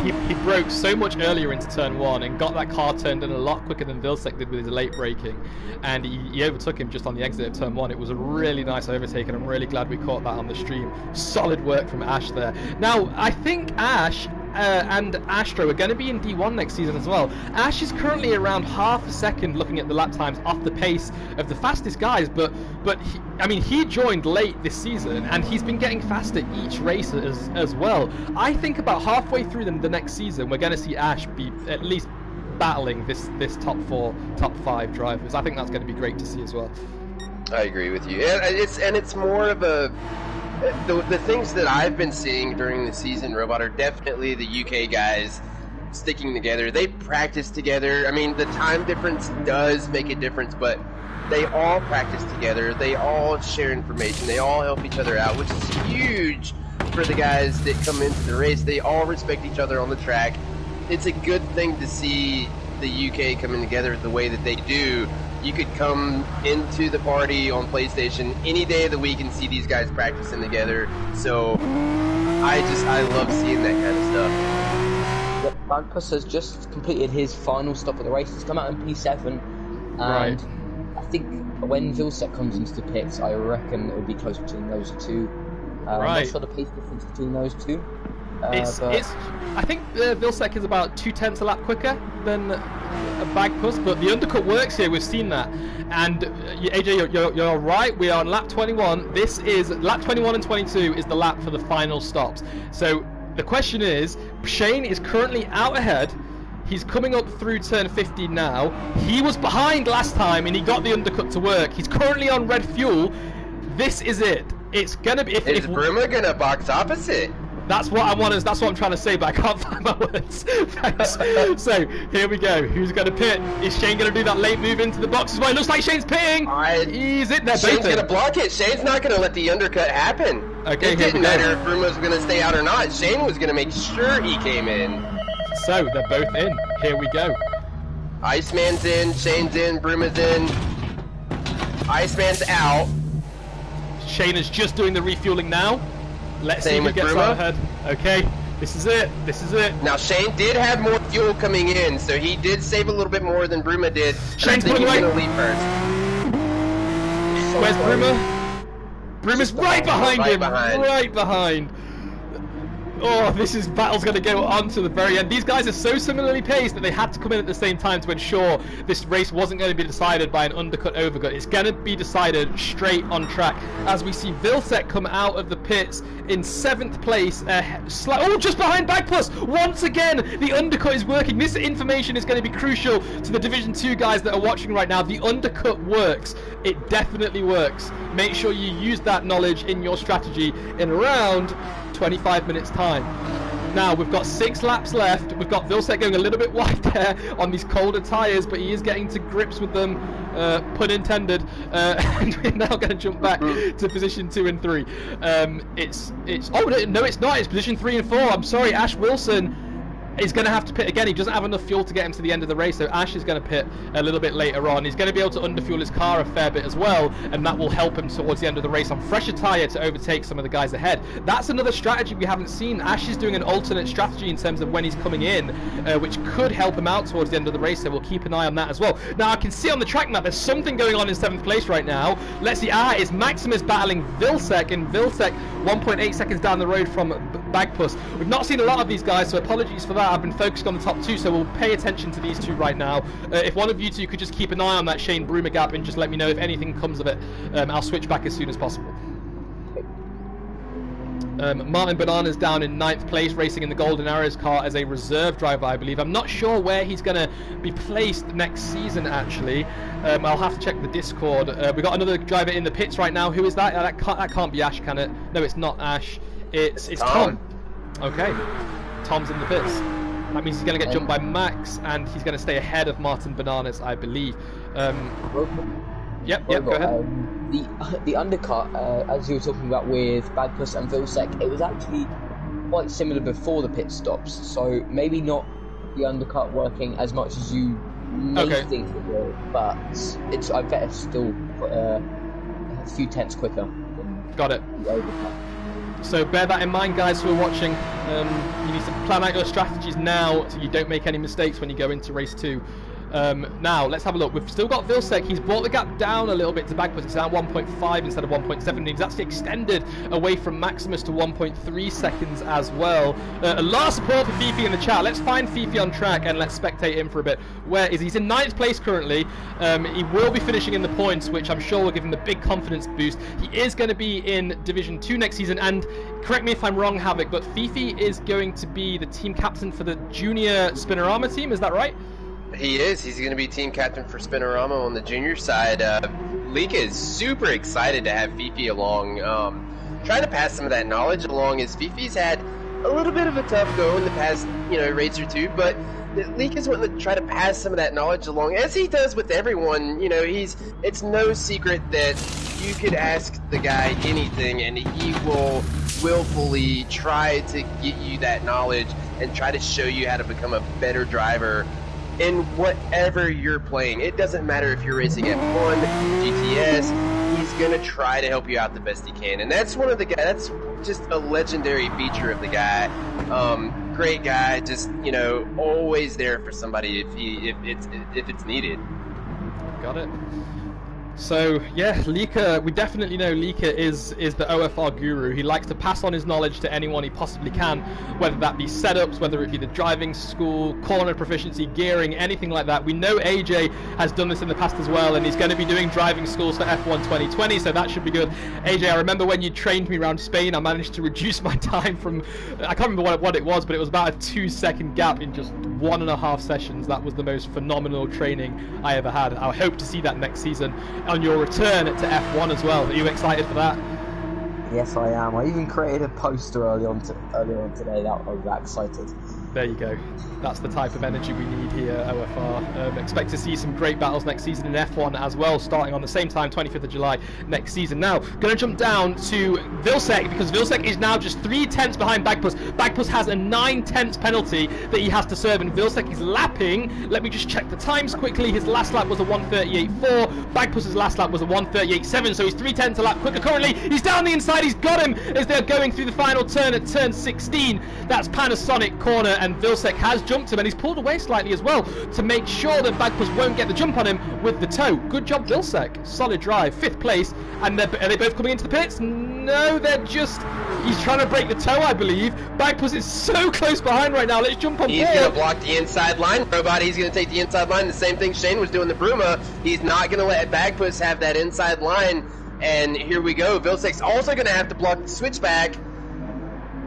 He broke so much earlier into turn 1 and got that car turned in a lot quicker than Vilsec did with his late braking, and he overtook him just on the exit of turn 1. It was a really nice overtake, and I'm really glad we caught that on the stream. Solid work from Ash there. Now, I think Ash and Astro are going to be in D1 next season as well. Ash is currently around half a second looking at the lap times off the pace of the fastest guys, but he joined late this season and he's been getting faster each race as well. I think about halfway through the next season we're going to see Ash be at least battling this top 4, top 5 drivers. I think that's going to be great to see as well. I agree with you, and it's more of a the things that I've been seeing during the season, Robot, are definitely the UK guys sticking together. They practice together. I mean, the time difference does make a difference, but they all practice together. They all share information. They all help each other out, which is huge for the guys that come into the race. They all respect each other on the track. It's a good thing to see the UK coming together the way that they do. You could come into the party on PlayStation any day of the week and see these guys practicing together. So I love seeing that kind of stuff. Yep, Bagpuss has just completed his final stop of the race. He's come out in P7, and right. I think when Vilsec comes into the pits, I reckon it would be close between those two. Right. I'm not sure the pace difference between those two. I think Vilsec is about 0.2 a lap quicker than a Bagpuss, but the undercut works here. We've seen that. And AJ, you're right. We are on lap 21. This is lap 21 and 22 is the lap for the final stops. So the question is, Shane is currently out ahead. He's coming up through turn 50 now. He was behind last time and he got the undercut to work. He's currently on red fuel. This is it. It's gonna be. Is Bruma gonna box opposite? That's what I want. That's what I'm trying to say, but I can't find my words. Thanks. So here we go. Who's going to pit? Is Shane going to do that late move into the boxes? Well, it looks like Shane's pitting. He's in there. Shane's going to block it. Shane's not going to let the undercut happen. Okay, it didn't matter if Bruma was going to stay out or not. Shane was going to make sure he came in. So they're both in. Here we go. Iceman's in, Shane's in, Bruma's in. Iceman's out. Shane is just doing the refueling now. Let's see who gets out ahead. Okay, this is it. This is it. Now Shane did have more fuel coming in, so he did save a little bit more than Bruma did. Shane's pulling away. Gonna lead first. Where's Bruma? Bruma's right behind him. Right behind. Oh, battle's going to go on to the very end. These guys are so similarly paced that they had to come in at the same time to ensure this race wasn't going to be decided by an undercut overcut. It's going to be decided straight on track as we see Vilsek come out of the pits in 7th place. Just behind Bagpuss. Once again, the undercut is working. This information is going to be crucial to the Division 2 guys that are watching right now. The undercut works. It definitely works. Make sure you use that knowledge in your strategy in around 25 minutes time. Now we've got 6 laps left. We've got Vilsek going a little bit wide there on these colder tyres, but he is getting to grips with them, pun intended. And we're now going to jump back to position 2 and 3. Oh no, it's not. It's position 3 and 4. I'm sorry, Ash Wilson is going to have to pit again. He doesn't have enough fuel to get him to the end of the race, so Ash is going to pit a little bit later on. He's going to be able to underfuel his car a fair bit as well, and that will help him towards the end of the race on fresher tyre to overtake some of the guys ahead. That's another strategy we haven't seen. Ash is doing an alternate strategy in terms of when he's coming in, which could help him out towards the end of the race, so we'll keep an eye on that as well. Now I can see on the track map there's something going on in 7th place right now. Let's see. It's Maximus battling Vilsek, and Vilsek 1.8 seconds down the road from Bagpuss. We've not seen a lot of these guys, so apologies for that. I've been focusing on the top 2, so we'll pay attention to these 2 right now. If one of you 2 could just keep an eye on that Shane Bruma gap and just let me know if anything comes of it, I'll switch back as soon as possible. Martin Banana's down in 9th place, racing in the Golden Arrows car as a reserve driver, I believe. I'm not sure where he's going to be placed next season, actually. I'll have to check the Discord. We've got another driver in the pits right now. Who is that? That can't be Ash, can it? No, it's not Ash. It's Tom. Okay. Tom's in the pits. That means he's going to get jumped by Max, and he's going to stay ahead of Martin Bananas, I believe. Yep, go ahead. The undercut, as you were talking about with Bagpuss and Vilsek, it was actually quite similar before the pit stops, so maybe not the undercut working as much as you may think it will, but I bet it's still a few tenths quicker. Got it. So bear that in mind, guys who are watching. You need to plan out your strategies now so you don't make any mistakes when you go into race 2. Now, let's have a look. We've still got Vilsek. He's brought the gap down a little bit to Bagpuss. It's down 1.5 instead of 1.7. He's actually extended away from Maximus to 1.3 seconds as well. A lot of support for Fifi in the chat. Let's find Fifi on track and let's spectate him for a bit. Where is he? He's in 9th place currently. He will be finishing in the points, which I'm sure will give him a big confidence boost. He is going to be in Division 2 next season, and correct me if I'm wrong, Havoc, but Fifi is going to be the team captain for the junior Spinorama team. Is that right? He is. He's going to be team captain for Spinorama on the junior side. Lika is super excited to have Fifi along. Trying to pass some of that knowledge along, as Fifi's had a little bit of a tough go in the past, race or 2, but Lika's wanting to try to pass some of that knowledge along, as he does with everyone. It's no secret that you could ask the guy anything, and he will willfully try to get you that knowledge and try to show you how to become a better driver in whatever you're playing. It doesn't matter if you're racing F1, GTS, he's going to try to help you out the best he can. And that's one of the guys, that's just a legendary feature of the guy. Great guy, just, always there for somebody if it's needed. Got it. So yeah, Lika, we definitely know Lika is the OFR guru. He likes to pass on his knowledge to anyone he possibly can, whether that be setups, whether it be the driving school, corner proficiency, gearing, anything like that. We know AJ has done this in the past as well, and he's going to be doing driving schools for F1 2020, so that should be good. AJ, I remember when you trained me around Spain, I managed to reduce my time from, I can't remember what it was, but it was about a 2-second gap in just 1.5 sessions. That was the most phenomenal training I ever had. I hope to see that next season on your return to F1 as well. Are you excited for that? Yes, I am. I even created a poster earlier on today that I was that excited. There you go. That's the type of energy we need here at OFR. Expect to see some great battles next season in F1 as well, starting on the same time, 25th of July next season. Now, going to jump down to Vilsek, because Vilsek is now just 3/10 behind Bagpuss. Bagpuss has a 9/10 penalty that he has to serve, and Vilsek is lapping. Let me just check the times quickly. His last lap was a 1:38.4. Bagpuss's last lap was a 1:38.7, so he's 3/10 a lap quicker currently. He's down the inside. He's got him as they're going through the final turn at turn 16. That's Panasonic corner, and Vilsek has jumped him, and he's pulled away slightly as well to make sure that Bagpuss won't get the jump on him with the toe. Good job, Vilsek. Solid drive. 5th place. And are they both coming into the pits? No, he's trying to break the toe, I believe. Bagpuss is so close behind right now. Let's jump on board. He's going to block the inside line, Robot. He's going to take the inside line. The same thing Shane was doing the Bruma. He's not going to let Bagpuss have that inside line. And here we go. Vilsek's also going to have to block the switchback.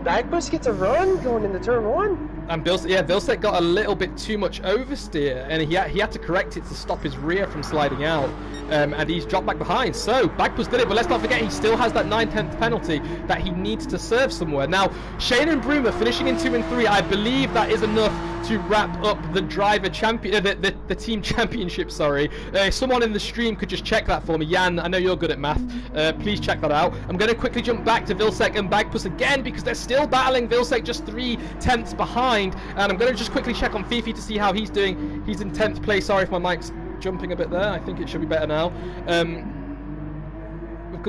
Bagpuss gets a run going into turn 1. And Vilsek got a little bit too much oversteer, and he had to correct it to stop his rear from sliding out, and he's dropped back behind. So Bagpuss did it, but let's not forget he still has that 9/10 penalty that he needs to serve somewhere. Now, Shane and Bruma finishing in 2 and 3, I believe that is enough to wrap up the driver champion, the team championship. Sorry, someone in the stream could just check that for me. Jan, I know you're good at math. Please check that out. I'm going to quickly jump back to Vilsek and Bagpuss again because they're still battling. Vilsek just 3/10 behind. And I'm going to just quickly check on Fifi to see how he's doing. He's in 10th place. Sorry if my mic's jumping a bit there. I think it should be better now.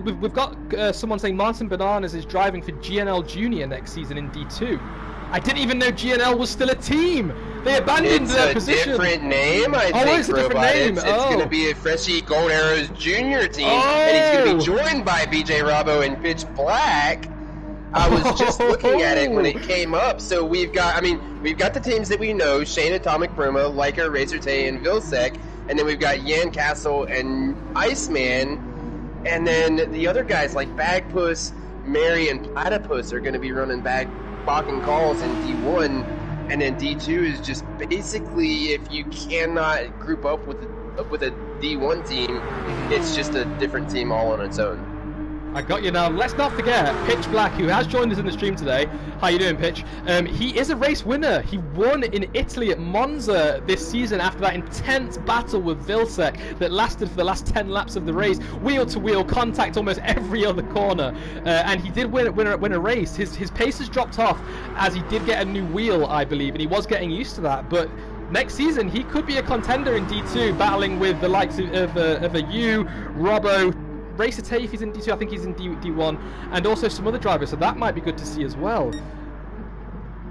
We've got someone saying Martin Bananas is driving for GNL Junior next season in D2. I didn't even know GNL was still a team. They abandoned their position. It's a different name, I think, it's a different name. It's going to be a Freshie Gold Arrows Junior team, and he's going to be joined by BJ Robbo and Pitch Black. I was just looking at it when it came up. So we've got the teams that we know: Shane Atomic Bruma, Leica, Razor Tay, and Vilsek, and then we've got Yan Castle and Iceman, and then the other guys like Bagpuss, Mary, and Platypus are going to be running Bakken calls in D1, and then D2 is just basically if you cannot group up with a D1 team, it's just a different team all on its own. I got you now. Let's not forget Pitch Black, who has joined us in the stream today. How you doing, Pitch? He is a race winner. He won in Italy at Monza this season after that intense battle with Vilsek that lasted for the last 10 laps of the race. Wheel-to-wheel contact almost every other corner. And he did win a race. His pace has dropped off as he did get a new wheel, I believe, and he was getting used to that. But next season, he could be a contender in D2, battling with the likes of a U, Robbo, Racer Tay, if he's in D2, I think he's in D1, and also some other drivers, so that might be good to see as well.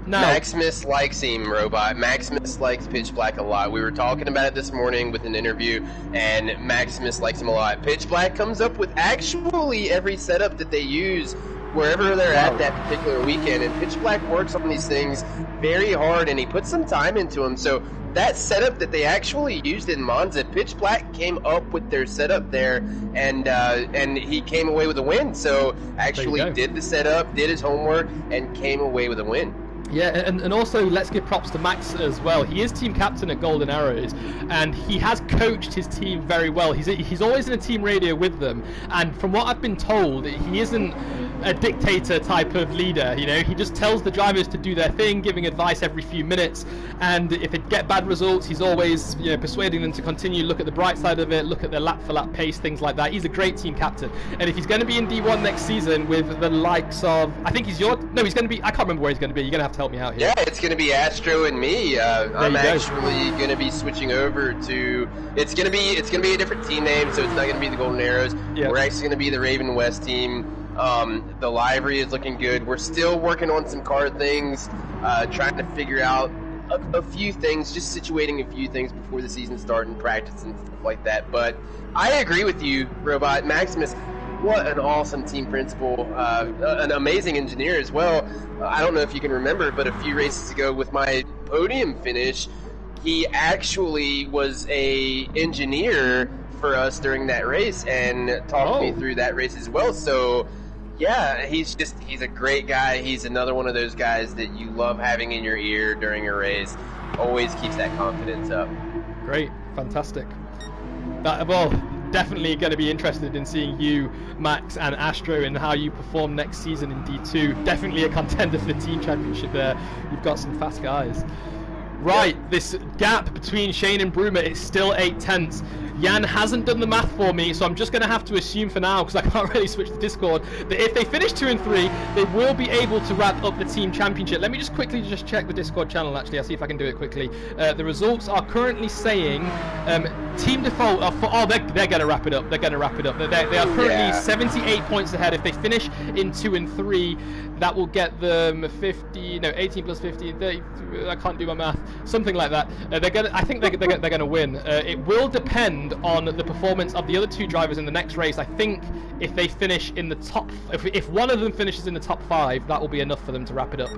Now, Maximus likes him, Robot. Maximus likes Pitch Black a lot. We were talking about it this morning with an interview, and Maximus likes him a lot. Pitch Black comes up with actually every setup that they use wherever they're at that particular weekend, and Pitch Black works on these things very hard, and he puts some time into them. So that setup that they actually used in Monza, Pitch Black came up with their setup there, and he came away with a win. So actually did the setup, did his homework, and came away with a win. Yeah, and also let's give props to Max as well. He is team captain at Golden Arrows, and he has coached his team very well. He's always in a team radio with them, and from what I've been told, he isn't a dictator type of leader. You know, he just tells the drivers to do their thing, giving advice every few minutes, and if they get bad results, he's always, you know, persuading them to continue, look at the bright side of it, look at their lap for lap pace, things like that. He's a great team captain, and if he's going to be in D1 next season with the likes of, I think he's going to be, I can't remember where he's going to be. You're going to have to help me out here. Yeah, it's going to be Astro and me. I'm actually going to be switching over to, it's going to be a different team name, so it's not going to be the Golden Arrows. Yep. We're actually going to be the Raven West team. The livery is looking good. We're still working on some car things, trying to figure out a few things, just situating a few things before the season starts and practice and stuff like that. But I agree with you, Robot. Maximus, what an awesome team principal, an amazing engineer as well. I don't know if you can remember, but a few races ago with my podium finish, he actually was a engineer for us during that race and talked me through that race as well. So yeah, he's a great guy. He's another one of those guys that you love having in your ear during a race. Always keeps that confidence up. Great, fantastic. definitely going to be interested in seeing you, Max, and Astro in how you perform next season in D2. Definitely a contender for the team championship there. You've got some fast guys. Right, this gap between Shane and Bruma is still 8/10. Jan hasn't done the math for me, so I'm just going to have to assume for now, because I can't really switch to Discord, that if they finish 2 and 3, they will be able to wrap up the team championship. Let me just quickly check the Discord channel, actually. I'll see if I can do it quickly. The results are currently saying Team Default are for... Oh, they're going to wrap it up. They're going to wrap it up. They are currently 78 points ahead. If they finish in 2 and 3, that will get them 50... No, 18 plus 50, 30... I can't do my math. Something like that. I think they're going to win. It will depend on the performance of the other 2 drivers in the next race. I think if they finish in the top, if one of them finishes in the top 5, that will be enough for them to wrap it up.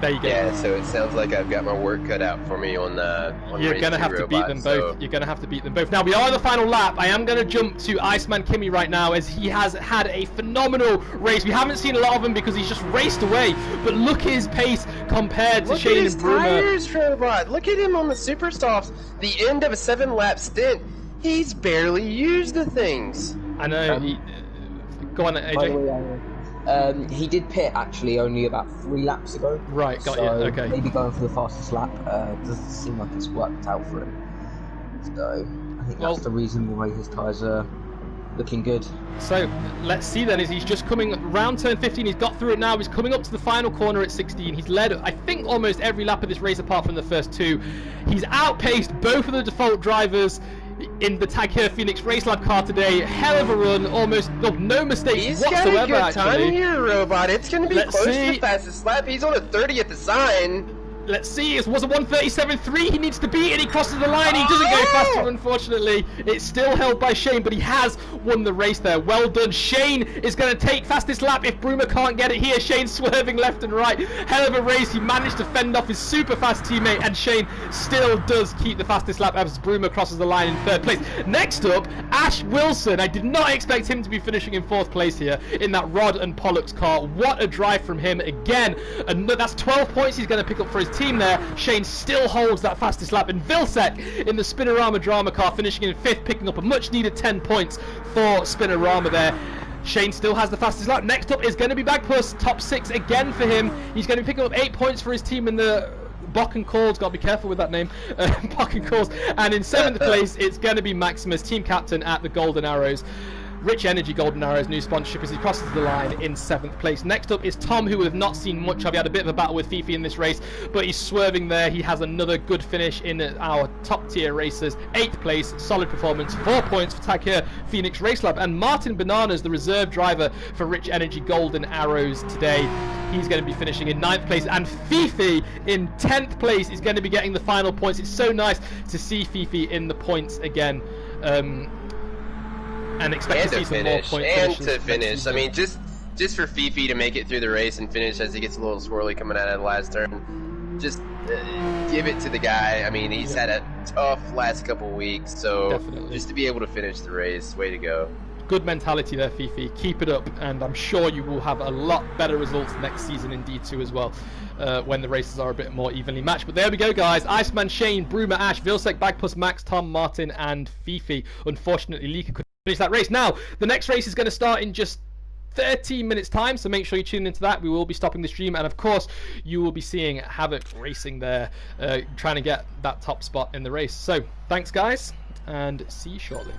There you go. Yeah, so it sounds like I've got my work cut out for me on You're going to have to beat them both. You're going to have to beat them both. Now, we are in the final lap. I am going to jump to Iceman Kimmy right now, as he has had a phenomenal race. We haven't seen a lot of him because he's just raced away, but look at his pace compared to Shane and Bruma. Look at his tires, Robot. Look at him on the Super Softs. The end of a 7-lap stint. He's barely used the things. I know. Go on, AJ. He did pit actually only about 3 laps ago. Right, got you. Okay. Maybe going for the fastest lap doesn't seem like it's worked out for him. So I think that's the reason why his tyres are looking good. So let's see then, as he's just coming around turn 15, he's got through it now, he's coming up to the final corner at 16. He's led, I think, almost every lap of this race apart from the first 2. He's outpaced both of the default drivers in the Tag Heuer Phoenix Race Lab car today. Hell of a run, almost no mistakes whatsoever. He's got a good actually. Time here, Robot. It's going to be close to the fastest lap. He's on a 30 at the sign. Let's see, it was a 1:37.3 he needs to beat, and he crosses the line. He doesn't go faster, unfortunately. It's still held by Shane, but he has won the race there. Well done. Shane is going to take fastest lap if Bruma can't get it here. Shane's swerving left and right. Hell of a race. He managed to fend off his super fast teammate, and Shane still does keep the fastest lap as Bruma crosses the line in 3rd place. Next up, Ash Wilson. I did not expect him to be finishing in 4th place here in that Rod and Pollux car. What a drive from him again. And that's 12 points he's going to pick up for his team there. Shane still holds that fastest lap, and Vilsek in the Spinorama Drama car finishing in 5th, picking up a much needed 10 points for Spinorama there. Shane still has the fastest lap. Next up is going to be Bagpuss, top 6 again for him. He's going to be picking up 8 points for his team in the Bock and Calls. Got to be careful with that name. Bock and Calls. And in 7th place, it's going to be Maximus, team captain at the Golden Arrows. Rich Energy Golden Arrows, new sponsorship, as he crosses the line in 7th place. Next up is Tom, who we have not seen much of. He had a bit of a battle with Fifi in this race, but he's swerving there. He has another good finish in our top tier racers. 8th place, solid performance, 4 points for Tag Heuer Phoenix Race Lab. And Martin Bananas, the reserve driver for Rich Energy Golden Arrows today, he's going to be finishing in 9th place. And Fifi in 10th place is going to be getting the final points. It's so nice to see Fifi in the points again. And expect to see some more point finishes. And to finish. I mean, just for Fifi to make it through the race and finish as he gets a little swirly coming out of the last turn, just give it to the guy. I mean, he's had a tough last couple weeks, so just to be able to finish the race, way to go. Good mentality there, Fifi. Keep it up, and I'm sure you will have a lot better results next season in D2 as well, when the races are a bit more evenly matched. But there we go, guys. Iceman, Shane, Bruma, Ash, Vilsek, Bagpuss, Max, Tom, Martin, and Fifi. Unfortunately, Lika couldn't finish that race. Now, the next race is going to start in just 13 minutes time, so make sure you tune into that. We will be stopping the stream, and of course you will be seeing Havoc racing there, trying to get that top spot in the race. So thanks guys, and see you shortly.